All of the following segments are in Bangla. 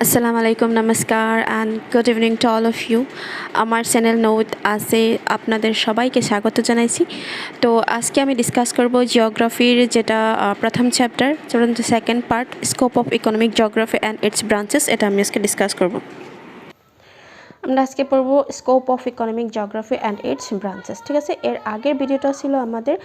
Assalamu alaikum, namaskar and good evening to all of you. আমার চ্যানেল নোট আছে আপনাদের সবাইকে স্বাগত জানাইছি। তো আজকে আমি ডিসকাস করব জিওগ্রাফির যেটা প্রথম চ্যাপ্টার, যেটা second part, scope of economic geography and it's branches. এটা আমি আজকে ডিসকাস করব। আমরা আজকে পড়ব scope of economic geography and it's branches. ঠিক আছে, এর আগের ভিডিওটা ছিল আমাদের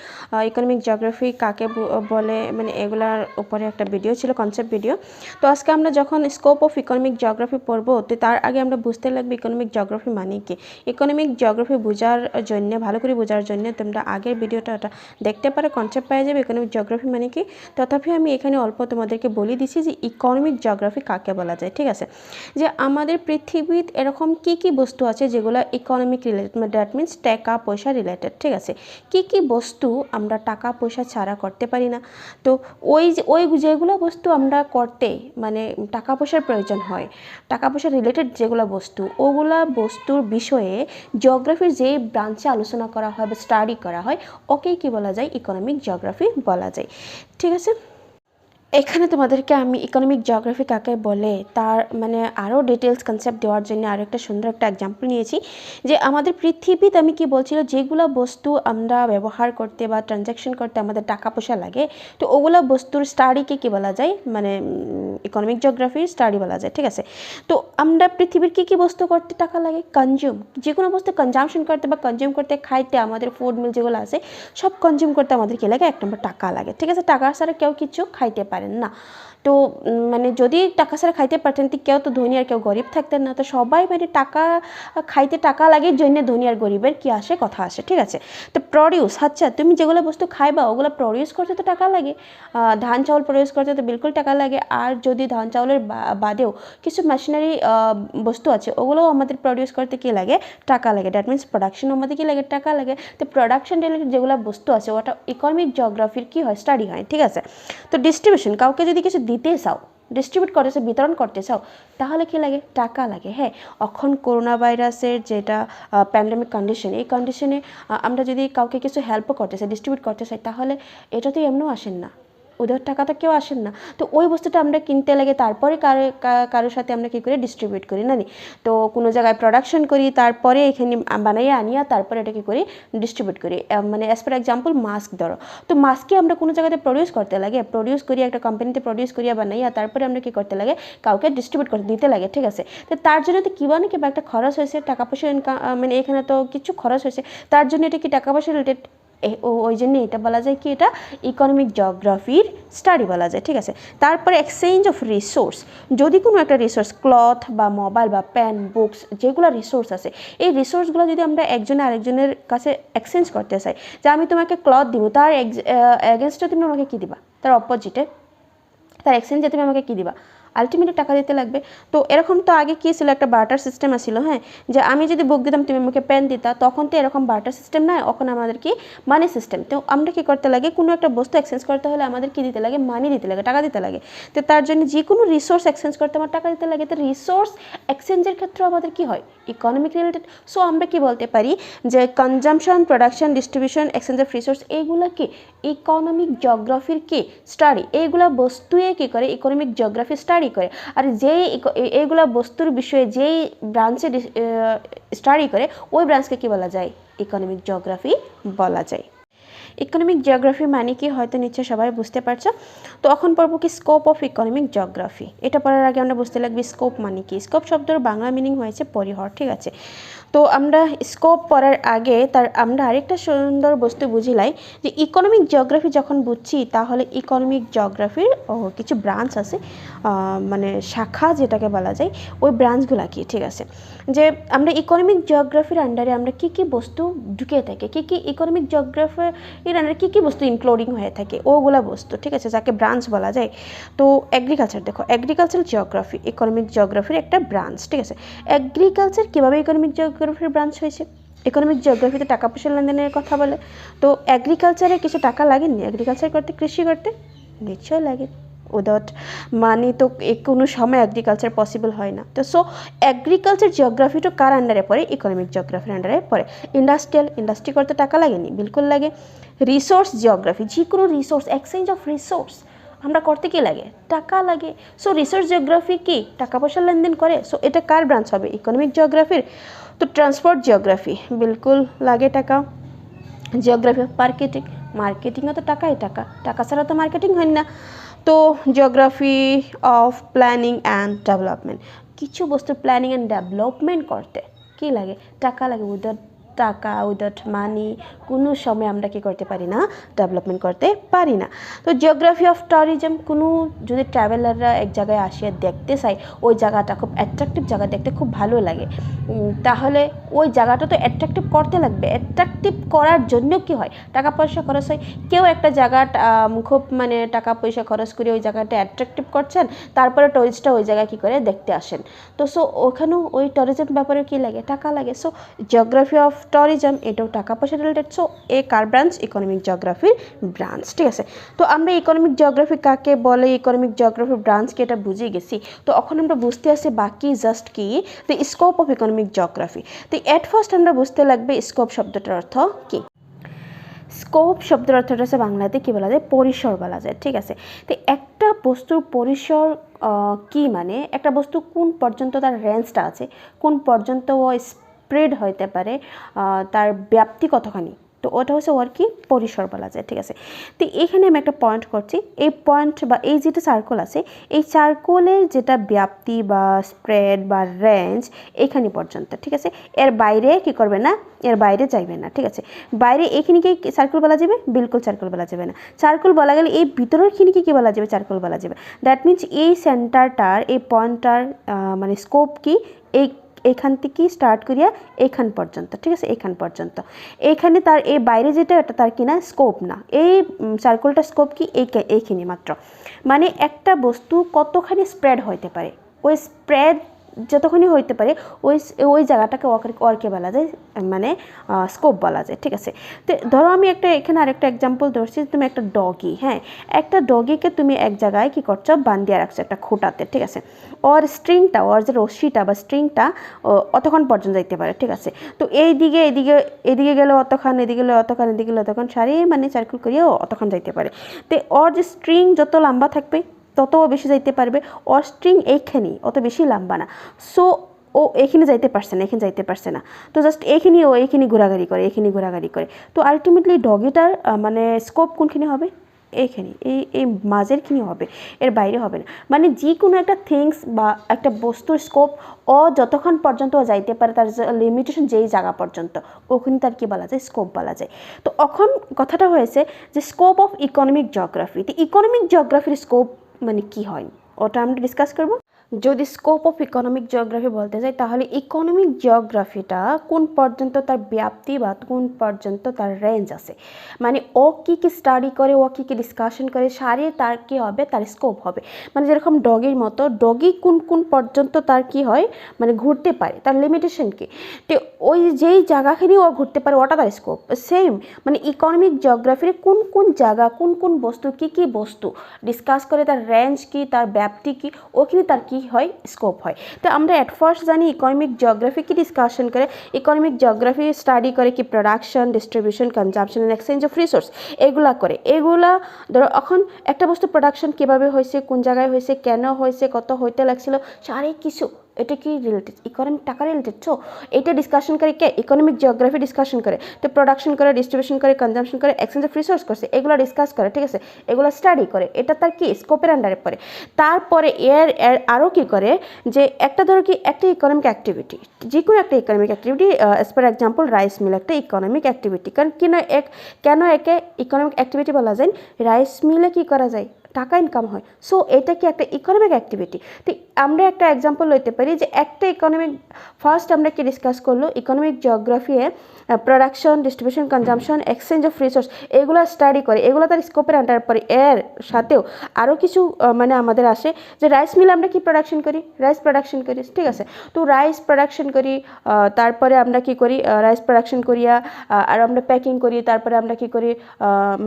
ইকোনমিক জিওগ্রাফি কাকে বলে, মানে এগুলার উপরে একটা ভিডিও ছিল, কনসেপ্ট ভিডিও। তো আজকে আমরা যখন স্কোপ অফ ইকোনমিক জিওগ্রাফি পড়বো, তো তার আগে আমরা বুঝতে লাগবে ইকোনমিক জিওগ্রাফি মানে কি। ইকোনমিক জিওগ্রাফি বোঝার জন্য, ভালো করে বোঝার জন্য তোমরা আগের ভিডিওটা দেখতে পারো, কনসেপ্ট পাওয়া যাবে ইকোনমিক জিওগ্রাফি মানে কি। তথাপি আমি এখানে অল্প তোমাদেরকে বলে দিছি যে ইকোনমিক জিওগ্রাফি কাকে বলা যায়। ঠিক আছে, যে আমাদের পৃথিবীর এরকম কি কি বস্তু আছে যেগুলো ইকোনমিক রিলেটেড, দ্যাট মিনস টাকা পয়সা রিলেটেড। ঠিক আছে, কি কি বস্তু আমরা টাকা পয়সা ছাড়া করতে পারি না। তো ওই যেগুলো বস্তু আমরা করতে মানে টাকা পয়সার প্রয়োজন হয়, টাকা পয়সা রিলেটেড যেগুলো বস্তু, ওগুলা বস্তুর বিষয়ে জিওগ্রাফির যে ব্রাঞ্চে আলোচনা করা হয় বা স্টাডি করা হয়, ওকেই কি বলা যায়, ইকোনমিক জিওগ্রাফি বলা যায়। ঠিক আছে, এখানে তোমাদেরকে আমি ইকোনমিক জিওগ্রাফি কাকে বলে তার মানে আরও ডিটেলস কনসেপ্ট দেওয়ার জন্য আরও একটা সুন্দর একটা এক্সাম্পল নিয়েছি। যে আমাদের পৃথিবীতে আমি কি বলছিল, যেগুলো বস্তু আমরা ব্যবহার করতে বা ট্রানজ্যাকশন করতে আমাদের টাকা পয়সা লাগে, তো ওগুলো বস্তুর স্টাডিকে কী বলা যায়, মানে ইকোনমিক জিওগ্রাফির স্টাডি বলা যায়। ঠিক আছে, তো আমরা পৃথিবীর কী কী বস্তু করতে টাকা লাগে, কনজিউম, যে কোনো বস্তু কনজামশন করতে বা কনজিউম করতে, খাইতে, আমাদের ফুড মিল যেগুলো আছে সব কনজিউম করতে আমাদের কী লাগে, এক নম্বর টাকা লাগে। ঠিক আছে, টাকা ছাড়া কেউ কিছু খাইতে পারেন না। তো মানে যদি টাকা ছাড়া খাইতে পারতেন, তো কেউ তো ধনী আর কেউ গরিব থাকতেন না। তো সবাই মানে টাকা খাইতে টাকা লাগে জন্য ধনী আর গরিবের কি আসে, কথা আসে। ঠিক আছে, তো প্রডিউস, আচ্ছা তুমি যেগুলো বস্তু খাইবা ওগুলো প্রডিউস করতে তো টাকা লাগে। ধান চাউল প্রডিউস করতে তো বিলকুল টাকা লাগে। আর যদি ধান চাউলের বাদেও কিছু মেশিনারি বস্তু আছে, ওগুলোও আমাদের প্রডিউস করতে কী লাগে, টাকা লাগে। দ্যাট মিনস প্রোডাকশন আমাদের কী লাগে, টাকা লাগে। তো প্রোডাকশন রিলেটেড যেগুলো বস্তু আছে ওটা ইকোনমিক জিওগ্রাফির কী হয়, স্টাডি হয়। ঠিক আছে, তো ডিস্ট্রিবিউশন, কাউকে যদি কিছু দিতে চাও, ডিস্ট্রিবিউট করতেছে, বিতরণ করতে চাও, তাহলে কী লাগে, টাকা লাগে। হ্যাঁ, এখন করোনা ভাইরাসের যেটা প্যান্ডেমিক কন্ডিশন, এই কন্ডিশনে আমরা যদি কাউকে কিছু হেল্পও করতে চাই, ডিস্ট্রিবিউট করতে চাই, তাহলে এটা তো এমনিও আসেন না, ওদের টাকা তো কেউ আসেন না। তো ওই বস্তুটা আমরা কিনতে লাগে, তারপরে কারোর সাথে আমরা কী করি, ডিস্ট্রিবিউট করি না। তো কোনো জায়গায় প্রোডাকশন করি, তারপরে এখানে বানাইয়ে আনিয়া তারপরে এটা কী করি, ডিস্ট্রিবিউট করি। মানে অ্যাজ ফর এক্সাম্পল মাস্ক ধরো, তো মাস্ককে আমরা কোনো জায়গাতে প্রডিউস করতে লাগে, প্রডিউস করি একটা কোম্পানিতে, প্রডিউস করিয়া বানাইয়া তারপরে আমরা কী করতে লাগে, কাউকে ডিস্ট্রিবিউট করতে দিতে লাগে। ঠিক আছে, তো তার জন্য তো কিবা না কিবা একটা খরচ হয়েছে, টাকা পয়সা ইনকাম, মানে এখানে তো কিছু খরচ হয়েছে, তার জন্য এটা কি টাকা পয়সা রিলেটেড, ওই জন্য এটা বলা যায় কি, এটা ইকোনমিক জিওগ্রাফির স্টাডি বলা যায়। ঠিক আছে, তারপরে এক্সচেঞ্জ অফ রিসোর্স, যদি কোনো একটা রিসোর্স, ক্লথ বা মোবাইল বা পেন, বুকস, যেগুলো রিসোর্স আছে, এই রিসোর্সগুলো যদি আমরা একজনে আরেকজনের কাছে এক্সচেঞ্জ করতে চাই, যে আমি তোমাকে ক্লথ দিব, তার এগেনস্টে তুমি আমাকে কী দিবা, তার অপোজিটে, তার এক্সচেঞ্জে তুমি আমাকে কী দিবা, আলটিমেটলি টাকা দিতে লাগবে। তো এরকম তো আগে কী ছিল, একটা বার্টার সিস্টেম ছিল। হ্যাঁ, যে আমি যদি বুক দিতাম, তুমি আমাকে পেন দিতা, তখন তো এরকম বার্টার সিস্টেম নয়, এখন আমাদের কি মানি সিস্টেম। তো আমরা কী করতে লাগে, কোনো একটা বস্তু এক্সচেঞ্জ করতে হলে আমাদের কী দিতে লাগে, মানি দিতে লাগে, টাকা দিতে লাগে। তো তার জন্য যে কোনো রিসোর্স এক্সচেঞ্জ করতে আমার টাকা দিতে লাগে। তো রিসোর্স এক্সচেঞ্জের ক্ষেত্রে আমাদের কী হয়, ইকোনমিক রিলেটেড। সো আমরা কি বলতে পারি যে consumption, production, distribution, exchange of resource, এইগুলো কি ইকোনমিক জিওগ্রাফির কি স্টাডি। এইগুলা বস্তুয়ে কী করে, ইকোনমিক জিওগ্রাফি স্টাডি করে। আর যেই এইগুলা বস্তুর বিষয়ে যেই ব্রাঞ্চে স্টাডি করে, ওই ব্রাঞ্চকে কী বলা যায়, ইকোনমিক জিওগ্রাফি বলা যায়। ইকোনমিক জিওগ্রাফি মানে কি হয়তো নিশ্চয় সবাই বুঝতে পারছো। তো এখন পড়বো কি, স্কোপ অফ ইকোনমিক জিওগ্রাফি। এটা পড়ার আগে আমরা বুঝতে লাগবে স্কোপ মানে কি। স্কোপ শব্দের বাংলা মিনিং হয়েছে পরিহর। ঠিক আছে, তো আমরা স্কোপ পড়ার আগে আমরা আরেকটা সুন্দর বস্তু বুঝিলাই, যে ইকোনমিক জিওগ্রাফি যখন বুঝছি, তাহলে ইকোনমিক জিওগ্রাফির কিছু ব্রাঞ্চ আছে, মানে শাখা যেটাকে বলা যায়, ওই ব্রাঞ্চগুলো কি। ঠিক আছে, যে আমরা ইকোনমিক জিওগ্রাফির আন্ডারে আমরা কী কী বস্তু ঢুকে থাকে, কী কী ইকোনমিক জিওগ্রাফির আন্ডারে কী কী বস্তু ইনক্লুডিং হয়ে থাকে, ওগুলা বস্তু। ঠিক আছে, যাকে ব্রাঞ্চ বলা যায়। তো এগ্রিকালচার দেখো, এগ্রিকালচার জিওগ্রাফি ইকোনমিক জিওগ্রাফির একটা ব্রাঞ্চ। ঠিক আছে, এগ্রিকালচার কীভাবে ইকোনমিক জিওগ্রাফির ব্রাঞ্চ হয়েছে, ইকোনমিক জিওগ্রাফিতে টাকা পয়সা লেনদেনের কথা বলে। তো এগ্রিকালচারে কিছু টাকা লাগেনি, এগ্রিকালচার করতে, কৃষি করতে নিশ্চয় লাগে। উইদাউট মানি তো কোনো সময় এগ্রিকালচার পসিবল হয় না। তো সো এগ্রিকালচার জিওগ্রাফিটা কার আন্ডারে পড়ে, ইকোনমিক জিওগ্রাফির আন্ডারে পড়ে। ইন্ডাস্ট্রিয়াল, ইন্ডাস্ট্রি করতে টাকা লাগেনি, বিলকুল লাগে। রিসোর্স জিওগ্রাফি, যে কোনো রিসোর্স, এক্সচেঞ্জ অফ রিসোর্স, আমরা করতে কি লাগে, টাকা লাগে। সো রিসার্চ জিওগ্রাফি কি টাকা পয়সা লেনদেন করে। সো এটা কার ব্রাঞ্চ হবে, ইকোনমিক জিওগ্রাফির। তো ট্রান্সপোর্ট জিওগ্রাফি বিলকুল লাগে টাকা। জিওগ্রাফি অফ মার্কেটিং, মার্কেটিংও তো টাকাই, টাকা, টাকা ছাড়া তো মার্কেটিং হয় না। তো geography of planning and development, কিছু বস্তু প্ল্যানিং অ্যান্ড ডেভেলপমেন্ট করতে কি লাগে, টাকা লাগে। উইদাউট টাকা, উইদাউট মানি কোনো সময় আমরা কি করতে পারি না, ডেভেলপমেন্ট করতে পারি না। তো জিওগ্রাফি অফ ট্যুরিজম, কোনো যদি ট্রাভেলাররা এক জায়গায় আসিয়া দেখতে চায়, ওই জায়গাটা খুব অ্যাট্রাকটিভ জায়গা, দেখতে খুব ভালো লাগে, তাহলে ওই জায়গাটা তো অ্যাট্রাকটিভ করতে লাগবে। অ্যাট্রাকটিভ করার জন্য কি হয়, টাকা পয়সা খরচ হয়। কেউ একটা জায়গা খুব মানে টাকা পয়সা খরচ করে ওই জায়গাটা অ্যাট্রাকটিভ করছেন, তারপরে টুরিস্টরা ওই জায়গায় কী করে দেখতে আসেন। তো সো ওখানেও ওই ট্যুরিজম ব্যাপারে কী লাগে, টাকা লাগে। সো জিওগ্রাফি অফ ট্যুরিজম এটাও টাকা পয়সা রিলেটেড। সো এ কার ব্রাঞ্চ, ইকোনমিক জিওগ্রাফির ব্রাঞ্চ, ঠিক আছে। তো আমরা ইকোনমিক জিওগ্রাফি কাকে বলে, ইকোনমিক জিওগ্রাফির ব্রাঞ্চকে এটা বুঝে গেছি। তো এখন আমরা বুঝতে আসি বাকি জাস্ট কি, the scope of economic geography. তো এট ফার্স্ট আমরা বুঝতে লাগবে স্কোপ শব্দটার অর্থ কি। স্কোপ শব্দের অর্থটা হচ্ছে বাংলাতে কী বলা যায়, পরিসর বলা যায়, ঠিক আছে। তো একটা বস্তুর পরিসর কি মানে, একটা বস্তু কোন পর্যন্ত তার রেঞ্জটা আছে, কোন পর্যন্ত ও স্প্রেড হইতে পারে, তার ব্যাপ্তি কতখানি, তো ওটা হচ্ছে ওর কি পরিসর বলা যায়, ঠিক আছে। তো এখানে আমি একটা পয়েন্ট করছি, এই পয়েন্ট বা এই যেটা সার্কেল আছে, এই সার্কেলের যেটা ব্যাপ্তি বা স্প্রেড বা রেঞ্জ এইখানে পর্যন্ত, ঠিক আছে। এর বাইরে কি করবে না, এর বাইরে যাইবে না, ঠিক আছে। বাইরে এইখানিকে সার্কেল বলা যাবে, বিলকুল সার্কেল বলা যাবে না। সার্কেল বলা গেলে এই ভিতরের খিনিকে কী বলা যাবে, সার্কেল বলা যাবে। দ্যাট মিনস এই সেন্টারটার, এই পয়েন্টটার মানে স্কোপ কি, এইখান থেকে স্টার্ট করিয়া এইখান পর্যন্ত, ঠিক আছে, এইখান পর্যন্ত। এইখানে তার এই বাইরে যেটা এটা তার কি না, স্কোপ না। এই সার্কেলটার স্কোপ কি, এইখানে মাত্র। মানে একটা বস্তু কতখানি স্প্রেড হইতে পারে, ওই স্প্রেড যতখানি হইতে পারে ওই ওই জায়গাটাকে ওরকে বলা যায়, মানে স্কোপ বলা যায়, ঠিক আছে। তো ধরো আমি একটা এখানে আরেকটা এক্সাম্পল ধরছি, তুমি একটা ডগি, হ্যাঁ, একটা ডগিকে তুমি এক জায়গায় কী করছো, বান্ধিয়ে রাখছো একটা খোঁটাতে, ঠিক আছে। ওর স্ট্রিংটা, ওর যে রশ্মিটা বা স্ট্রিংটা অতক্ষণ পর্যন্ত যাইতে পারে, ঠিক আছে। তো এদিকে গেলে অতক্ষণ, এদিকে গেলে অতক্ষণ, এদিকে গেলে অতক্ষণ, সারি মানে সার্কেল করিয়েও অতক্ষণ যাইতে পারে। তো ওর যে স্ট্রিং যত লম্বা থাকবে তত বেশি যাইতে পারবে। ওর স্ট্রিং এইখানেই, অত বেশি লম্বা না। সো ও এইখানে যাইতে পারছে না, এখানে যাইতে পারছে না, তো জাস্ট এইখানে ও এইখানে ঘোরাঘুরি করে, এইখানে ঘোরাঘুরি করে। তো আলটিমেটলি ডগিটার মানে স্কোপ কোনখানে হবে, এইখানে, এই মাঝেরখানে হবে, এর বাইরে হবে না। মানে যে কোনো একটা থিংস বা একটা বস্তুর স্কোপ ও যতক্ষণ পর্যন্ত ও যাইতে পারে, তার লিমিটেশন যেই জায়গা পর্যন্ত, ওখানে তার কী বলা যায়, স্কোপ বলা যায়। তো এখন কথাটা হয়েছে যে স্কোপ অফ ইকোনমিক জিওগ্রাফি। তো ইকোনমিক জিওগ্রাফির স্কোপ মানে কি হয়, ওটা আমরা ডিসকাস করব। যদি স্কোপ অফ ইকোনমিক জিওগ্রাফি বলতে চাই, তাহলে ইকোনমিক জিওগ্রাফিটা কোন পর্যন্ত তার ব্যাপ্তি বা কোন পর্যন্ত তার রেঞ্জ আছে, মানে ও কী কী স্টাডি করে, ও কী কী ডিসকাশন করে, সারে তার কী হবে, তার স্কোপ হবে। মানে যেরকম ডগির মতো, ডগি কোন কোন পর্যন্ত তার কি হয়, মানে ঘুরতে পারে, তার লিমিটেশন কি। তো ওই যেই জায়গাখানি ও ঘুরতে পারে ওটা তার স্কোপ। সেম মানে ইকোনমিক জিওগ্রাফির কোন কোন জায়গা, কোন কোন বস্তু, কী বস্তু ডিসকাস করে, তার রেঞ্জ কি, তার ব্যাপ্তি কি, ওখানে তার কি হয়, স্কোপ হয়। তো আমরা এট ফার্স্ট জানি ইকোনমিক জিওগ্রাফি কি ডিসকাশন করে, ইকোনমিক জিওগ্রাফি স্টাডি করে কি production, distribution, consumption and exchange of resource, এগুলা করে। এগুলা ধরো এখন একটা বস্তু প্রোডাকশন কীভাবে হয়েছে, কোন জায়গায় হয়েছে, কেন হয়েছে, কত হইতে লাগছিল, সারে কিছু, এটা কি রিলেটেড, ইকোনমিক টাকা রিলেটেড। সো এটা ডিসকাশন করে কে, ইকোনমিক জিওগ্রাফি ডিসকাশন করে। তো প্রোডাকশন করে, ডিস্ট্রিবিউশন করে, কনজাম্পশন করে, এক্সচেঞ্জ অফ রিসোর্স করছে, এগুলো ডিসকাস করে, ঠিক আছে, এগুলো স্টাডি করে, এটা তার কি স্কোপের আন্ডারে পড়ে। তারপরে এর আরও কী করে, যে একটা ধরো কি একটা ইকোনমিক অ্যাক্টিভিটি, যে কোনো একটা economic activity, as per example rice mill একটা ইকোনমিক অ্যাক্টিভিটি। কারণ কেন একে ইকোনমিক অ্যাক্টিভিটি বলা যায়, রাইস মিলে কী করা যায়, টাকা ইনকাম হয়। সো এটা কি একটা ইকোনমিক অ্যাক্টিভিটি। তো আমরা একটা এক্সাম্পল লইতে পারি যে একটা ইকোনমিক, ফার্স্ট আমরা কি ডিসকাস করলো, economic geography production, distribution, consumption, exchange of resource, এগুলো স্টাডি করে, এগুলো তার স্কোপের আন্ডার পরে। এর সাথেও আরও কিছু মানে আমাদের আসে যে রাইস মিল আমরা কি প্রোডাকশন করি, রাইস প্রোডাকশন করি, ঠিক আছে। তো রাইস প্রোডাকশন করি, তারপরে আমরা কি করি, রাইস প্রোডাকশন করিয়া আর আমরা প্যাকিং করি, তারপরে আমরা কি করি,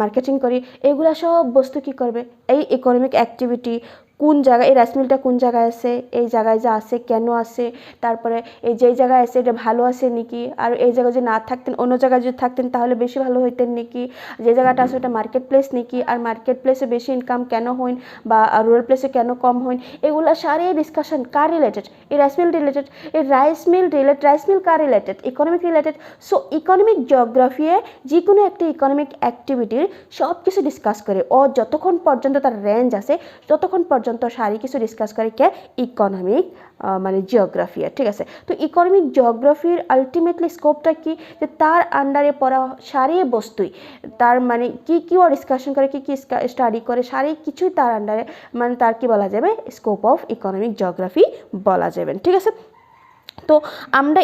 মার্কেটিং করি। এগুলা সব বস্তু কি করবে, এই ইকোনমিক অ্যাক্টিভিটি কোন জায়গায় এই রাইস মিলটা কোন জায়গায় আছে, এই জায়গায় যে আছে কেন আছে, তারপরে এই যেই জায়গায় আছে এটা ভালো আছে নাকি, আর এই জায়গায় যদি না থাকতেন অন্য জায়গায় যদি থাকতেন তাহলে বেশি ভালো হইতেন নাকি, যে জায়গাটা আছে ওটা মার্কেট প্লেস নাকি, আর মার্কেট প্লেসে বেশি ইনকাম কেন হইন বা রুরাল প্লেসে কেন কম হইন, এগুলো সারি ডিসকাশন কার রিলেটেড, এই রাইস মিল রিলেটেড, এই রাইস মিল কার related, economic related. So economic geography যে কোনো একটা ইকোনমিক অ্যাক্টিভিটির সব কিছু ডিসকাস করে, ও যতক্ষণ পর্যন্ত তার রেঞ্জ আছে ততক্ষণ পর্যন্ত সারি কিছু ডিসকাস করে কে, ইকোনমিক মানে জিওগ্রাফি। ঠিক আছে, তো ইকোনমিক জিওগ্রাফির আলটিমেটলি স্কোপটা কি, যে তার আন্ডারে পড়া সারি বস্তুই, তার মানে কি কি ও ডিসকাশন করে, কি কি স্টাডি করে, সারি কিছুই তার আন্ডারে মানে তার কি বলা যাবে, স্কোপ অফ ইকোনমিক জিওগ্রাফি বলা যাবে। ঠিক আছে, তো আমরা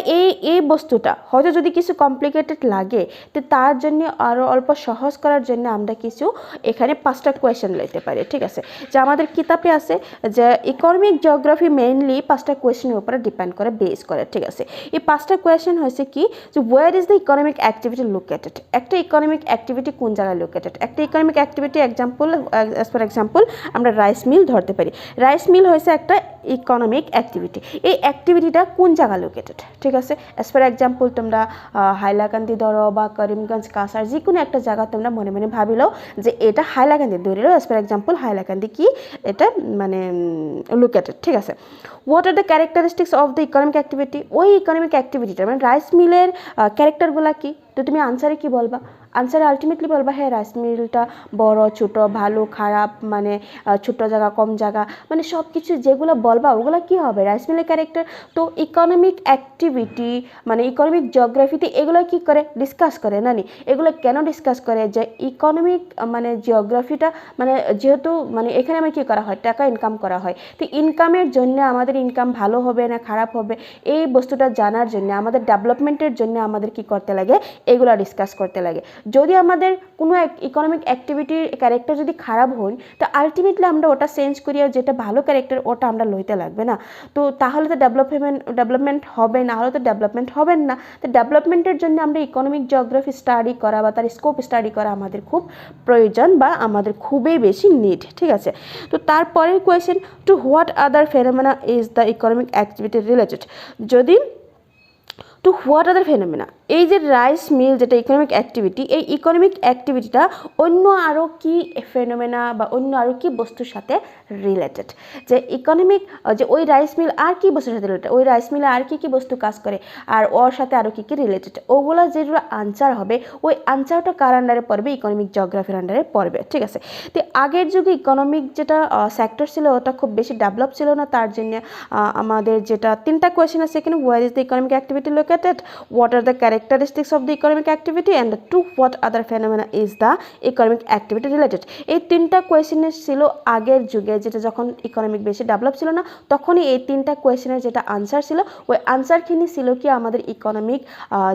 এই বস্তুটা হয়তো যদি কিছু কমপ্লিকেটেড লাগে তো তার জন্য আরও অল্প সহজ করার জন্য আমরা কিছু এখানে 5টা কোয়েশ্চেন লইতে পারি। ঠিক আছে, যে আমাদের কিতাবে আছে যে ইকোনমিক জিওগ্রাফি মেইনলি 5টা কোয়েশ্চেনের উপরে ডিপেন্ড করে, বেস করে। ঠিক আছে, এই 5টা কোয়েশ্চেন হয়েছে কি, যে where is the economic activity located, একটা ইকোনমিক অ্যাক্টিভিটি কোন জায়গায় লোকেটেড, একটা economic activity example as for example আমরা রাইস মিল ধরতে পারি। রাইস মিল হয়েছে একটা ইকোনমিক অ্যাক্টিভিটি, এই অ্যাক্টিভিটিটা কোন জায়গা লোকেটেড। ঠিক আছে, অ্যাজ ফর এক্সাম্পল তোমরা হাইলাকান্দি ধরো বা করিমগঞ্জ কাসার যে কোনো একটা জায়গা তোমরা মনে মনে ভাবিলো যে এটা হাইলাকান্দি ধরিলো, অ্যাজ ফর এক্সাম্পল হাইলাকান্দি কি এটা মানে লোকেটেড। ঠিক আছে, what are the characteristics of the economic activity, ওই ইকোনমিক অ্যাক্টিভিটিটা মানে রাইস মিলের ক্যারেক্টারগুলো কি, তো তুমি আনসারে কি বলবা, আনসারে আলটিমেটলি বলবা হ্যাঁ রাইস মিলটা বড় ছোট ভালো খারাপ মানে ছোট জায়গা কম জায়গা মানে সব কিছু যেগুলো বলবা ওগুলো কি হবে রাইস মিলের ক্যারেক্টার। তো ইকোনমিক অ্যাক্টিভিটি মানে ইকোনমিক জিওগ্রাফিতে এগুলো কি করে ডিসকাস করে না নি, এগুলো কেন ডিসকাস করে, যে ইকোনমিক মানে জিওগ্রাফিটা মানে যেহেতু মানে এখানে আমার কী করা হয় টাকা ইনকাম করা হয়, তো ইনকামের জন্য আমাদের ইনকাম ভালো হবে না খারাপ হবে এই বস্তুটা জানার জন্য আমাদের ডেভেলপমেন্টের জন্য আমাদের কি করতে লাগে, এগুলো ডিসকাস করতে লাগে। যদি আমাদের কোনো ইকোনমিক অ্যাক্টিভিটির ক্যারেক্টার যদি খারাপ হয় তো আলটিমেটলি আমরা ওটা চেঞ্জ করিয়া যেটা ভালো ক্যারেক্টার ওটা আমরা লইতে লাগবে না, তো তাহলে তো ডেভেলপমেন্ট হবে না, হলে তো ডেভেলপমেন্ট হবে না। তো ডেভেলপমেন্টের জন্য আমরা ইকোনমিক জিওগ্রাফি স্টাডি করা বা তার স্কোপ স্টাডি করা আমাদের খুব প্রয়োজন বা আমাদের খুবই বেশি নিড। ঠিক আছে, তো তারপরের question, to what other phenomena is the economic activity related, যদি টু হোয়াট আদার ফেনোমেনা এই যে রাইস মিল যেটা ইকোনমিক অ্যাক্টিভিটি, এই ইকোনমিক অ্যাক্টিভিটিটা অন্য আরও কি ফেনোমেনা বা অন্য আরও কি বস্তুর সাথে রিলেটেড, যে ইকোনমিক যে ওই রাইস মিল আর কি বস্তুর সাথে রিলেটেড, ওই রাইস মিলে আর কি বস্তু কাজ করে আর ওর সাথে আরও কি রিলেটেড, ওগুলো যেগুলো আনসার হবে ওই আনসারটা কার আন্ডারে পড়বে, ইকোনমিক জিওগ্রাফির আন্ডারে পড়বে। ঠিক আছে, তো আগের যুগে ইকোনমিক যেটা সেক্টর ছিল ওটা খুব বেশি ডেভেলপ ছিল না, তার জন্য আমাদের যেটা 3টা কোয়েশ্চেন আছে এখানে, where is the economic activity located, what are the characteristics of the economic activity and to what other phenomena is the economic activity related। এই 3টা কোয়েশ্চেনের ছিল আগের যুগে যেটা যখন ইকোনমিক বেশি ডেভেলপ ছিল না তখনই এই 3টা কোয়েশ্চেনের যেটা আনসার ছিল ওই আনসারখিনি ছিল কি আমাদের ইকোনমিক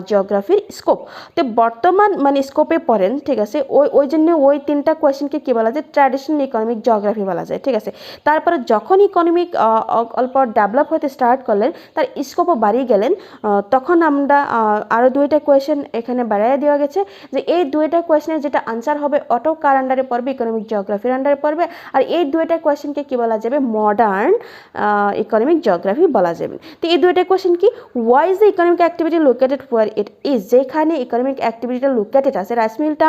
জিওগ্রাফির স্কোপ। তো বর্তমান মানে স্কোপে পড়েন। ঠিক আছে, ওই জন্য ওই 3টা কোয়েশ্চেনকে কী বলা যায়, ট্র্যাডিশনাল ইকোনমিক জিওগ্রাফি বলা যায়। ঠিক আছে, তারপরে যখন ইকোনমিক অল্প ডেভেলপ হতে স্টার্ট করলেন তার স্কোপও বাড়িয়ে গেলেন, তখন আমরা আরও 2টা কোয়েশ্চেন এখানে বাড়াইয়া দেওয়া গেছে যে এই 2টা কোয়েশ্চেনের যেটা আনসার হবে ওটাও কার আন্ডারে পড়বে, ইকোনমিক জিওগ্রাফির আন্ডারে পড়বে, আর এই 2টা কোয়েশ্চেনকে কী বলা যাবে, মডার্ন ইকোনমিক জিওগ্রাফি বলা যাবে। তো এই 2টা কোয়েশ্চেন কি, why is the economic activity located where it is, যেখানে ইকোনমিক অ্যাক্টিভিটিটা লোকেটেড আছে রাইস মিলটা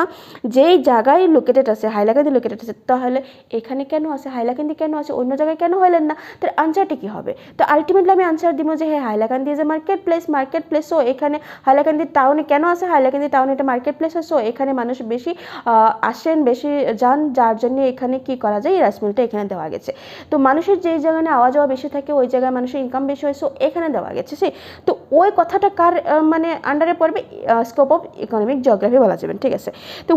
যেই জায়গায় লোকেটেড আছে হাইলাকান্দি লোকেটেড আছে, তাহলে এখানে কেন আছে, হাইলাকান্দি কেন আছে, অন্য জায়গায় কেন হইলেন না, তার আনসারটা কী হবে। তো আলটিমেটলি আমি আনসার দিব যে হ্যাঁ Hailakandi is a market place so এখানে হাইলাকান্দি টাউনে কেন আছে, হাইলাকান্দি টাউনে এটা মার্কেট প্লেস হয়, সো এখানে মানুষ বেশি আসেন বেশি যান, যার জন্য এখানে কি করা যায় এই রাইস মিলটা এখানে দেওয়া গেছে। তো মানুষের যেই জায়গায় আওয়া যাওয়া বেশি থাকে ওই জায়গায় মানুষের ইনকাম বেশি হয়, সো এখানে দেওয়া গেছে। তো ওই কথাটা কার মানে আন্ডারে পড়বে, স্কোপ অফ ইকোনমিক জিওগ্রাফি বলা যাবে। ঠিক আছে, তো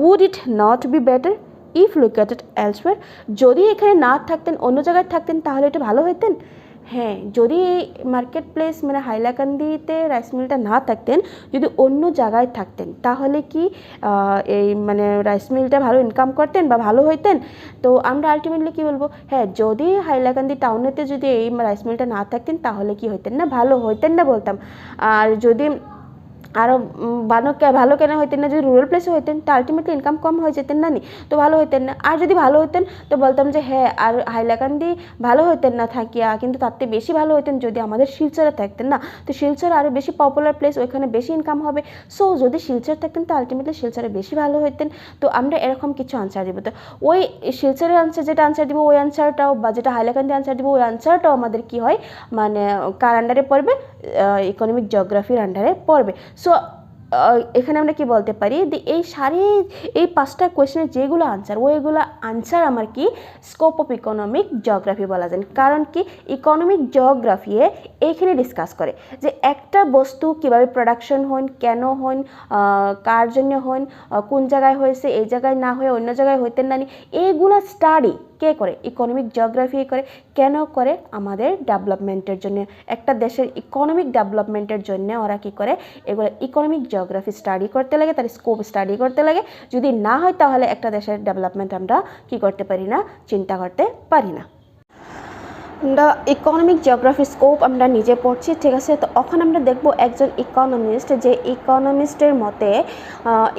would it not be better if located elsewhere, যদি এখানে না থাকতেন অন্য জায়গায় থাকতেন তাহলে এটা ভালো হইতেন। হ্যাঁ, যদি এই মার্কেট প্লেস মানে হাইলাকান্দিতে রাইস মিলটা না থাকতেন, যদি অন্য জায়গায় থাকতেন তাহলে কি এই মানে রাইস মিলটা ভালো ইনকাম করতেন বা ভালো হইতেন। তো আমরা আলটিমেটলি কী বলবো, হ্যাঁ যদি হাইলাকান্দি টাউনেতে যদি এই রাইস মিলটা না থাকতেন তাহলে কি হইতেন না, ভালো হইতেন না বলতাম। আর যদি আরও ভালো কেন হইতেন না, যদি রুরাল প্লেসে হইতেন তো আলটিমেটলি ইনকাম কম হয়ে যেতেন না নি, তো ভালো হইতেন না। আর যদি ভালো হইতেন তো বলতাম যে হ্যাঁ আর হাইলাকান্দি ভালো হইতেন না থাকিয়া, কিন্তু তার থেকে বেশি ভালো হইতেন যদি আমাদের শিলচরে থাকতেন না, তো শিলচর আরও বেশি পপুলার প্লেস, ওইখানে বেশি ইনকাম হবে। সো যদি শিলচর থাকতেন তো আলটিমেটলি শিলচরে বেশি ভালো হইতেন। তো আমরা এরকম কিছু আনসার দিব। তো ওই শিলচরের আনসার যেটা আনসার দিব ওই আনসারটাও, বা যেটা হাইলাকান্দি আনসার দিব ওই আনসারটাও আমাদের কি হয় মানে কার আন্ডারে পড়বে, ইকোনমিক জিওগ্রাফির আন্ডারে পড়বে। সো এখানে আমরা কি বলতে পারি যে এই 5টা কোয়েশ্চেনের যেগুলো আনসার ওইগুলো আনসার আমার কি স্কোপ অফ ইকোনমিক জিওগ্রাফি বলা যায়। কারণ কি ইকোনমিক জিওগ্রাফি এইখানে ডিসকাস করে যে একটা বস্তু কিভাবে প্রোডাকশন হন, কেন হন, কার জন্য হন, কোন জায়গায় হয়েছে, এই জায়গায় না হয়ে অন্য জায়গায় হইতেন না, এইগুলো স্টাডি কে করে, ইকোনমিক জিওগ্রাফি করে। কেন করে? আমাদের ডেভেলপমেন্টের জন্য, একটা দেশের ইকোনমিক ডেভেলপমেন্টের জন্য ওরা কি করে, এগুলো ইকোনমিক জিওগ্রাফি স্টাডি করতে লাগে, তার স্কোপ স্টাডি করতে লাগে। যদি না হয় তাহলে একটা দেশের ডেভেলপমেন্ট আমরা কি করতে পারি না, চিন্তা করতে পারি না। আমরা ইকোনমিক জিওগ্রাফি স্কোপ আমরা নিজে পড়ছি, ঠিক আছে। তো এখন আমরা দেখব একজন ইকোনমিস্ট, যে ইকোনমিস্টের মতে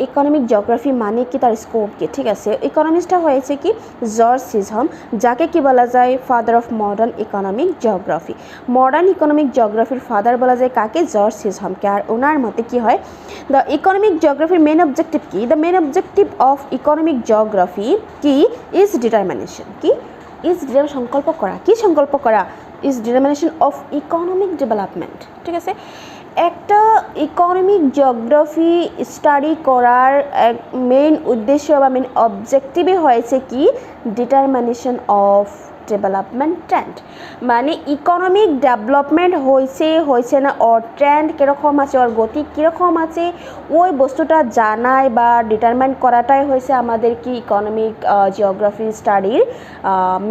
ইকোনমিক জিওগ্রাফি মানে কি, তার স্কোপ কি, ঠিক আছে। ইকোনমিস্টটা হয়েছে কি জর্জ সিজহাম, যাকে কি বলা যায় father of modern economic geography. Modern economic জিওগ্রাফির ফাদার বলা যায় কাকে, জর্জ সিজহামকে। আর ওনার মতে কি হয়, দ্য ইকোনমিক জিওগ্রাফির মেন অবজেক্টিভ কি, the main objective of economic geography কি ইজ ডিটারমিনেশন, কি ইজ সংকল্প করা, কি সংকল্প করা, is determination of economic development, ঠিক আছে। একটা ইকোনমিক জিওগ্রাফি স্টাডি করার মেইন উদ্দেশ্য বা মেইন অবজেক্টিভই হয়েছে কি ডিটারমিনেশন অফ ডেভেলপমেন্ট ট্রেন্ড, মানে ইকোনমিক ডেভেলপমেন্ট হয়েছে না, ওর ট্রেন্ড কীরকম আছে, ওর গতি কীরকম আছে, ওই বস্তুটা জানায় বা ডিটারমাইন করাটাই হয়েছে আমাদের কি ইকোনমিক জিওগ্রাফি স্টাডির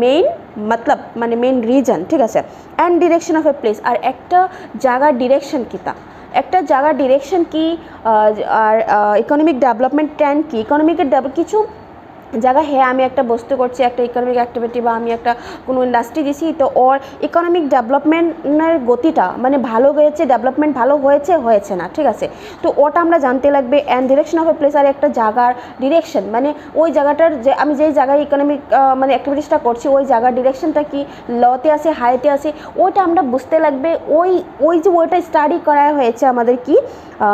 মেইন মতলব, মানে মেইন রিজন, ঠিক আছে। And direction of a place, আর একটা জায়গার ডিরেকশন কী, তা একটা জায়গার ডিরেকশন কি, আর ইকোনমিক ডেভেলপমেন্ট ট্রেন্ড কি, ইকোনমিকের কিছু জায়গা হ্যাঁ আমি একটা বস্তু করছি, একটা ইকোনমিক অ্যাক্টিভিটি বা আমি একটা কোনো ইন্ডাস্ট্রি দিছি, তো ওর ইকোনমিক ডেভেলপমেন্টের গতিটা মানে ভালো হয়েছে, ডেভেলপমেন্ট ভালো হয়েছে না, ঠিক আছে। তো ওটা আমরা জানতে লাগবে। And direction of a place, আর একটা জায়গার ডিরেকশন মানে ওই জায়গাটার যে আমি যেই জায়গায় ইকোনমিক মানে অ্যাক্টিভিটিসটা করছি ওই জায়গার ডিরেকশনটা কি, লতে আছে হাইতে আছে, ওইটা আমরা বুঝতে লাগবে। ওইটা স্টাডি করা হয়েছে আমাদের কি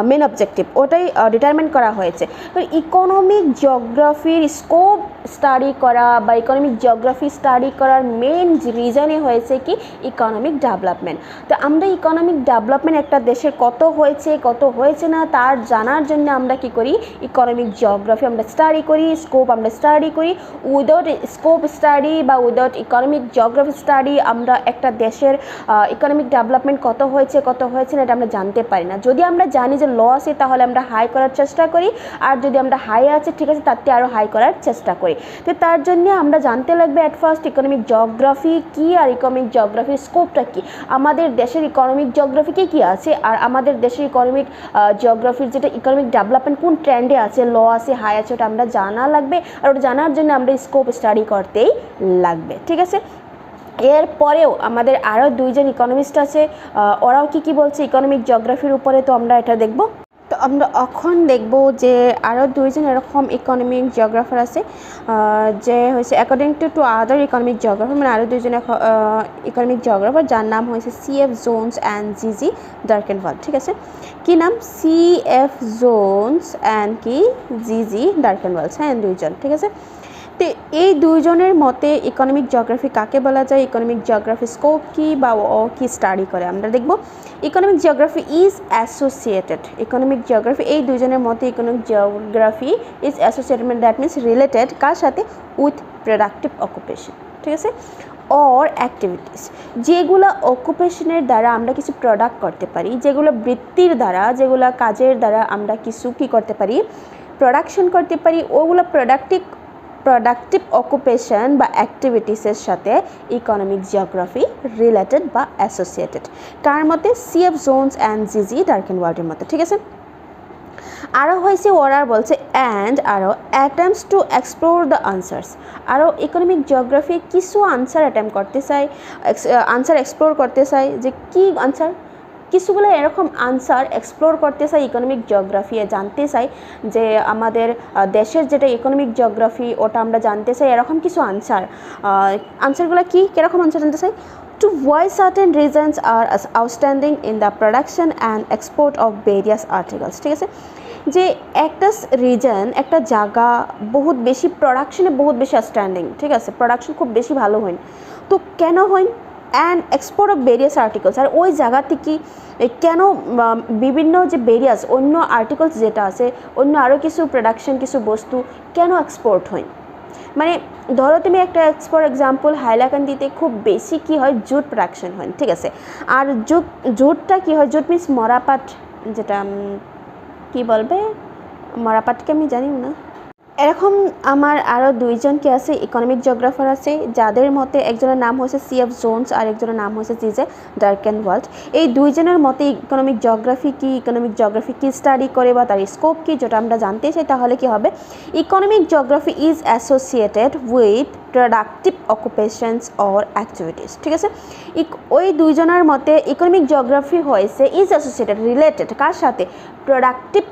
মেন অবজেক্টিভ, ওটাই ডিটারমিন করা হয়েছে। তো ইকোনমিক জিওগ্রাফির স্কোপ স্টাডি করা বা ইকোনমিক জিওগ্রাফি স্টাডি করার মেইন রিজনই হয়েছে কি ইকোনমিক ডেভেলপমেন্ট। তো আমরা ইকোনমিক ডেভেলপমেন্ট একটা দেশের কত হয়েছে না তার জানার জন্য আমরা কি করি, ইকোনমিক জিওগ্রাফি আমরা স্টাডি করি, স্কোপ আমরা স্টাডি করি। উইদাউট স্কোপ স্টাডি বা উইদাউট ইকোনমিক জিওগ্রাফি স্টাডি আমরা একটা দেশের ইকোনমিক ডেভেলপমেন্ট কত হয়েছে না এটা আমরা জানতে পারি না। যদি আমরা জানি যে ল আছে তাহলে আমরা হাই করার চেষ্টা করি, আর যদি আমরা হাই আছে ঠিক আছে তার থেকে আরও হাই করার চেষ্টা করি। তো তার জন্য আমরা জানতে লাগবে অ্যাট ফার্স্ট ইকোনমিক জিওগ্রাফি কি আর ইকোনমিক জিওগ্রাফির স্কোপটা কি, আমাদের দেশের ইকোনমিক জিওগ্রাফি কি আছে, আর আমাদের দেশের ইকোনমিক জিওগ্রাফির যেটা ইকোনমিক ডেভেলপমেন্ট কোন ট্রেন্ডে আছে, ল আছে হাই আছে, ওটা আমরা জানা লাগবে। আর ওটা জানার জন্য আমরা স্কোপ স্টাডি করতেই লাগবে, ঠিক আছে। এরপরেও আমাদের আরও দুইজন ইকোনমিস্ট আছে, ওরাও কি বলছে ইকোনমিক জিওগ্রাফির উপরে, তো আমরা এটা দেখব। তো আমরা এখন দেখব যে আরও দুইজন এরকম ইকোনমিক জিওগ্রাফার আছে, যে হয়েছে অ্যাকর্ডিং টু আদার ইকোনমিক জিওগ্রাফার, মানে আরও দুইজন ইকোনমিক জিওগ্রাফার যার নাম হয়েছে CF জোন্স অ্যান্ড জিজি ডার্কেনওয়াল, ঠিক আছে। কি নাম? CF জোন্স অ্যান্ড কি জিজি ডার্কেনওয়ালস, হ্যাঁ দুইজন, ঠিক আছে। তো এই দুইজনের মতে ইকোনমিক জিওগ্রাফি কাকে বলা যায়, ইকোনমিক জিওগ্রাফি স্কোপ কি বা ও কি স্টাডি করে আমরা দেখব। Economic geography is associated, economic geography এই দুইজনের মতে economic geography is associated, that means related কার সাথে, উইথ প্রোডাক্টিভ অকুপেশন, ঠিক আছে, অর অ্যাক্টিভিটিস, যেগুলো অকুপেশনের দ্বারা আমরা কিছু প্রোডাক্ট করতে পারি, যেগুলো বৃত্তির দ্বারা, যেগুলো কাজের দ্বারা আমরা কিছু কী করতে পারি, প্রোডাকশন করতে পারি, ওগুলো প্রোডাক্টিভ অকুপেশন বা অ্যাক্টিভিটিসের সাথে ইকোনমিক জিওগ্রাফি রিলেটেড বা অ্যাসোসিয়েটেড, কার মতে? CF জোন্স অ্যান্ড জিজি ডার্কেনওয়াল্ডের মতে, ঠিক আছে। আরও হয়েছে ওরা বলছে অ্যান্ড আরও attempts to explore the answers, আরও ইকোনমিক জিওগ্রাফি কিছু আনসার অ্যাটেম্প করতে চাই, আনসার এক্সপ্লোর করতে চাই, যে কি আনসার, কিছুগুলো এরকম আনসার এক্সপ্লোর করতে চাই ইকোনমিক জিওগ্রাফি, জানতে চাই যে আমাদের দেশের যেটা ইকোনমিক জিওগ্রাফি ওটা আমরা জানতে চাই, এরকম কিছু আনসারগুলো কীরকম আনসার জানতে চাই? To why certain regions are outstanding in the production and export of various articles, ঠিক আছে, যে একটা রিজন একটা জায়গা বহুত বেশি প্রোডাকশনে বহুত বেশি আউটস্ট্যান্ডিং, ঠিক আছে, প্রোডাকশন খুব বেশি ভালো হয়, তো কেন হয়? And export of various articles, আর ওই জায়গা থেকে কেন বিভিন্ন যে ভেরিয়াস অন্য আর্টিকেলস যেটা আছে, অন্য আরও কিছু প্রোডাকশন কিছু বস্তু কেন এক্সপোর্ট হয়? মানে ধরো তুমি একটা ফর এক্সাম্পল হাইলাকান্দিতে খুব বেশি কী হয়, জুট প্রোডাকশন হয়, ঠিক আছে, আর জুটটা কী হয়, জুট মিন্স মরাপাট, যেটা কি বলবে, মরাপাটকে আমি জানি না। এরকম আমার আরও দুইজন আছে ইকোনমিক জিওগ্রাফার আছে, যাদের মতে একজনের নাম হয়েছে CF জোন্স আর একজনের নাম হয়েছে জিজে ডার্কেনওয়াল্ড। এই দুইজনের মতে ইকোনমিক জিওগ্রাফি কি স্টাডি করে বা তার স্কোপ কি, যেটা আমরা জানতে চাই, তাহলে কি হবে, economic geography is associated with productive occupations or activities, ঠিক আছে। ওই দুইজনের মতে ইকোনমিক জিওগ্রাফি হয়েছে ইজ অ্যাসোসিয়েটেড রিলেটেড কার সাথে, প্রোডাক্টিভ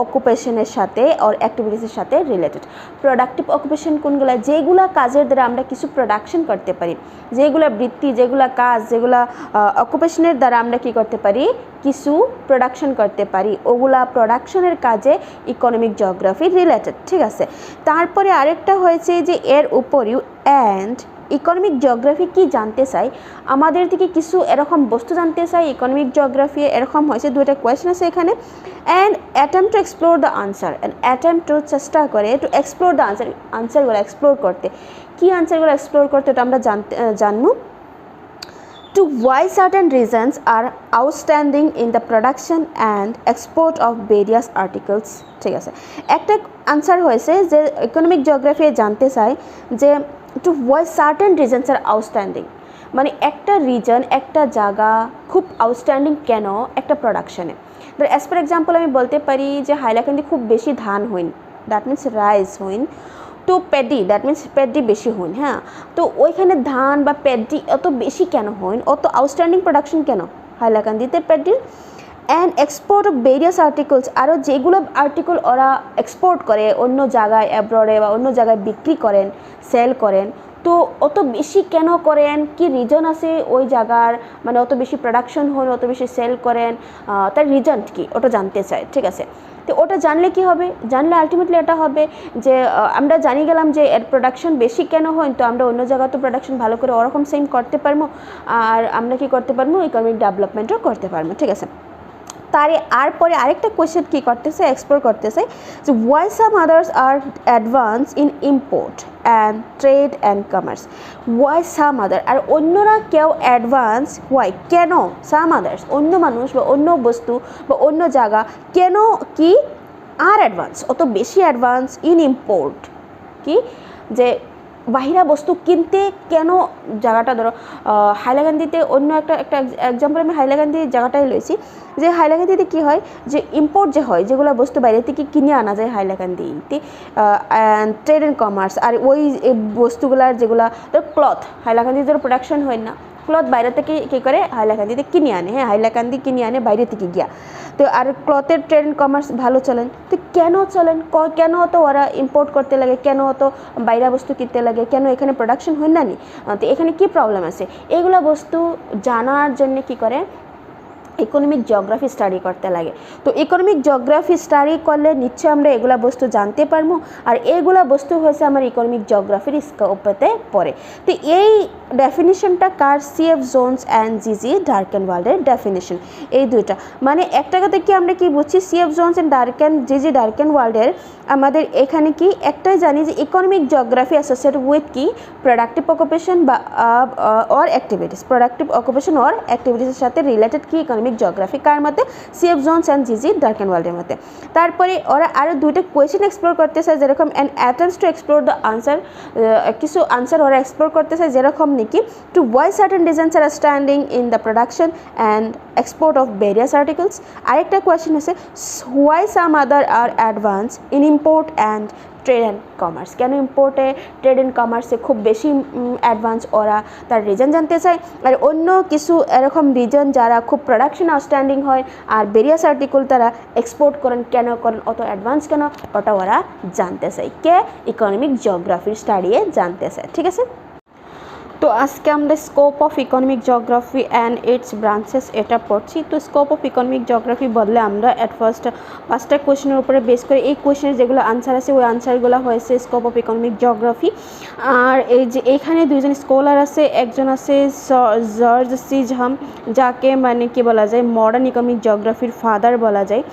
অকুপেশনের সাথে অর অ্যাক্টিভিটিসের সাথে রিলেটেড। প্রোডাক্টিভ অকুপেশন কোনগুলো, যেগুলা কাজের দ্বারা আমরা কিছু প্রোডাকশন করতে পারি, যেগুলা বৃত্তি, যেগুলা কাজ, যেগুলা অকুপেশনের দ্বারা আমরা কি করতে পারি, কিছু প্রোডাকশন করতে পারি, ওগুলা প্রোডাকশনের কাজে ইকোনমিক জিওগ্রাফি রিলেটেড, ঠিক আছে। তারপরে আরেকটা হয়েছে যে এর উপরেও অ্যান্ড ইকোনমিক জিওগ্রাফি কি জানতে চাই, আমাদের থেকে কিছু এরকম বস্তু জানতে চাই ইকোনমিক জিওগ্রাফি, এরকম হয়েছে দুইটা কোয়েশ্চেন আছে এখানে। And attempt to explore the answer, and attempt to চেষ্টা করে টু এক্সপ্লোর দ্য আনসারগুলো এক্সপ্লোর করতে, কী আনসারগুলো এক্সপ্লোর করতে ওটা আমরা জানবো। To why certain regions are outstanding in the production and export of various articles, ঠিক আছে। একটা আনসার হয়েছে যে ইকোনমিক জিওগ্রাফি জানতে চায় যে to why certain regions are outstanding, মানে একটা রিজন একটা জায়গা খুব আউটস্ট্যান্ডিং কেন একটা প্রোডাকশনে। অ্যাজ ফর এক্সাম্পল আমি বলতে পারি যে হাইলাকান্দি খুব বেশি ধান হইন, দ্যাট মিনস রাইস হইন, তো প্যাডি, দ্যাট মিনস প্যাডি বেশি হইন, হ্যাঁ, তো ওইখানে ধান বা প্যাডি অত বেশি কেন হইন, অত আউটস্ট্যান্ডিং প্রোডাকশন কেন হাইলাকান্দিতে প্যাডির। And export of various articles, আরও যেগুলো আর্টিকেল ওরা এক্সপোর্ট করে অন্য জায়গায় অ্যাব্রডে বা অন্য জায়গায় বিক্রি করেন, সেল করেন, তো অত বেশি কেন করেন, কি রিজন আছে ওই জায়গার, মানে অত বেশি প্রোডাকশন হন, অত বেশি সেল করেন, তার রিজন কি ওটা জানতে চায়, ঠিক আছে। তো ওটা জানলে কি হবে, জানলে আলটিমেটলি এটা হবে যে আমরা জানি গেলাম যে এর প্রোডাকশন বেশি কেন হয়, তো আমরা অন্য জায়গায় তো প্রোডাকশন ভালো করে ওরকম সেম করতে পারবো, আর আমরা কি করতে পারবো, ইকোনমিক ডেভেলপমেন্টও করতে পারবো, ঠিক আছে। আর পরে আরেকটা কোয়েশ্চেন কি করতেছে, এক্সপ্লোর করতেছে যে why some others are advance in import and trade and commerce, why some other, আর অন্যরা কেউ অ্যাডভান্স, ওয়াই কেন, সাম আদার্স অন্য মানুষ বা অন্য বস্তু বা অন্য জায়গা কেন কি আর অ্যাডভান্স, অত বেশি অ্যাডভান্স ইন ইম্পোর্ট, কি যে বাহিরা বস্তু কিনতে কেন, জায়গাটা ধরো হাইলাকান্দিতে অন্য একটা এক্সাম্পল আমি হাইলাকান্দির জায়গাটাই লইছি, যে হাইলাকান্দিতে কী হয় যে ইম্পোর্ট যে হয়, যেগুলো বস্তু বাইরে থেকে কিনে আনা যায় হাইলাকান্দিতে, ট্রেড অ্যান্ড কমার্স, আর ওই বস্তুগুলার যেগুলো ধরো ক্লথ, হাইলাকান্দিতে ধরো প্রোডাকশন হয় না, ক্লথ বাইরে থেকে কী করে হাইলাকান্দিতে কিনে আনে, হ্যাঁ, হাইলাকান্দি কিনে আনে বাইরে থেকে গিয়া, তো আর ক্লথের ট্রেড অ্যান্ড কমার্স ভালো চলেন, তো কেন চলেন, কেন তো ওরা ইম্পোর্ট করতে লাগে, কেন তো বাইরে বস্তু কিনতে লাগে, কেন এখানে প্রোডাকশন হয় না নি, তো এখানে কি প্রবলেম আছে, এগুলো বস্তু জানার জন্য কি করে ইকোনমিক জিওগ্রাফি স্টাডি করতে লাগে। তো ইকোনমিক জিওগ্রাফি স্টাডি করলে নিশ্চয়ই আমরা এগুলা বস্তু জানতে পারবো, আর এইগুলা বস্তু হয়েছে আমার ইকোনমিক জিওগ্রাফির স্কোপেতে পড়ে। তো এই ডেফিনিশনটা কার, CF জোন্স অ্যান্ড জিজি ডার্কেনওয়াল্ডের ডেফিনিশন, এই দুইটা, মানে একটা কথা কি আমরা কি বুঝছি, CF জোন্স অ্যান্ড জিজি ডার্কেনওয়াল্ডের আমাদের এখানে কি একটাই জানি যে ইকোনমিক জিওগ্রাফি অ্যাসোসিয়েটেড উইথ কি প্রোডাক্টিভ অকুপেশন বা or activities, productive occupation or অ্যাক্টিভিটিসের সাথে রিলেটেড কি ইকোনমিক জিওগ্রাফি কার মতে, CF জোন্স অ্যান্ড জিজি ডার্কেনওয়াল্ডের মতে। তারপরে ওরা আরও দুইটা কোয়েশ্চেন এক্সপ্লোর করতে চায়, যেরকম and attempts to explore the answer, কিছু আনসার ওরা এক্সপ্লোর করতে চায়, যেরকম নাকি to why certain reasons are standing in the production and export of various articles. আরেকটা কোয়েশ্চেন আছে why some other are advance in import and trade and commerce. কেন ইম্পোর্টে ট্রেড অ্যান্ড কমার্সে খুব বেশি অ্যাডভান্স ওরা, তার রিজন জানতে চায়। আর অন্য কিছু এরকম রিজন যারা খুব প্রোডাকশন আউটস্ট্যান্ডিং হয় আর ভেরিয়াস আর্টিকেল তারা এক্সপোর্ট করেন, কেন করেন, অত অ্যাডভান্স কেন, ওটা ওরা জানতে চায়। কে? ইকোনমিক জিওগ্রাফির স্টাডিয়ে জানতে চায়। ঠিক আছে, তো আজকে আমরা scope of economic geography and it's branches এটা পড়ছি। তো স্কোপ অফ ইকোনমিক জিওগ্রাফি বললে আমরা অ্যাট ফার্স্ট 5টা কোয়েশনের উপরে বেস করে, এই কোয়েশনের যেগুলো আনসার আছে ওই আনসারগুলো হয়েছে স্কোপ অফ ইকোনমিক জিওগ্রাফি। আর এই যে এখানে দুইজন স্কলার আছে, একজন আছে জর্জ সি ঝাম, যাকে মানে কি বলা যায় মডার্ন ইকোনমিক জিওগ্রাফির ফাদার বলা যায়।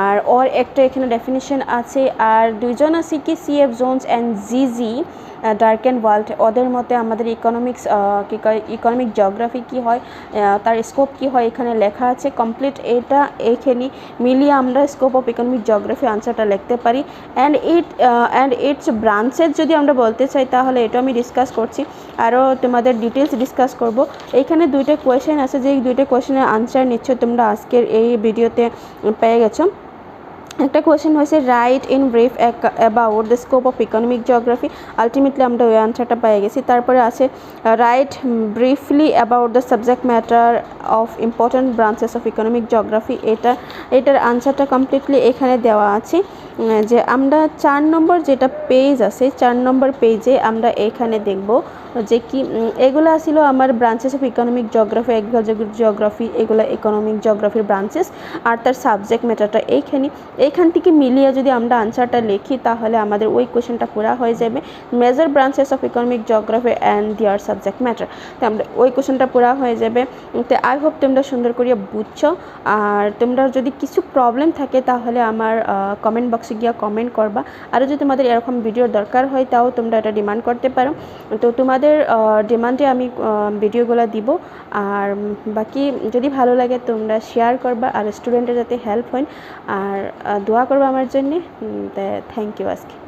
আর ওর একটা এখানে ডেফিনিশন আছে। আর দুইজন আছে কি CF জোন্স অ্যান্ড জিজি ডার্কেনওয়াল্ড। ওদের মতে আমাদের ইকোনমিক জিওগ্রাফি কী হয়, তার স্কোপ কী হয় এখানে লেখা আছে কমপ্লিট। এইখানে মিলিয়ে আমরা স্কোপ অফ ইকোনমিক জিওগ্রাফি আনসারটা লিখতে পারি। অ্যান্ড ইটস ব্রাঞ্চেস যদি আমরা বলতে চাই তাহলে এটা আমি ডিসকাস করছি, আরও তোমাদের ডিটেলস ডিসকাস করব। এইখানে 2টা কোয়েশ্চেন আছে, যে এই 2টা কোয়েশ্চেনের আনসার নিশ্চয় তোমরা আজকের এই ভিডিওতে পেয়ে গেছো। একটা কোয়েশ্চেন হয়েছে right in brief about the scope of economic geography, ultimately আমরা ওই আনসারটা পেয়ে গেছি। তারপরে আছে right briefly about the subject matter of important branches of economic geography. এটার আনসারটা কমপ্লিটলি এখানে দেওয়া আছে। যে আমরা 4 নম্বর যেটা পেজ আছে, 4 নম্বর পেজে আমরা এখানে দেখব যে কি এগুলো ছিল আমার branches of economic geography, agriculture geography, এগুলো ইকোনমিক জিওগ্রাফির ব্রাঞ্চেস। আর তার সাবজেক্ট ম্যাটারটা এইখান থেকে মিলিয়ে যদি আমরা আনসারটা লিখি তাহলে আমাদের ওই কোয়েশনটা পুরা হয়ে যাবে, major branches of economic geography and their subject matter. তো আমরা ওই কোয়েশনটা পুরা হয়ে যাবে। তো আই হোপ তোমরা সুন্দর করে বুঝছো। আর তোমরা যদি কিছু প্রবলেম থাকে তাহলে আমার কমেন্ট বক্সে গিয়ে কমেন্ট করবা। আর যদি তোমাদের এরকম ভিডিওর দরকার হয় তাও তোমরা এটা ডিমান্ড করতে পারো। তো তোমাদের ডিমান্ডে আমি ভিডিওগুলো দিব। আর বাকি যদি ভালো লাগে তোমরা শেয়ার করবা, আর স্টুডেন্টের যাতে হেল্প হয়, আর দোয়া করবা আমার জন্যে। থ্যাংক ইউ আজকে।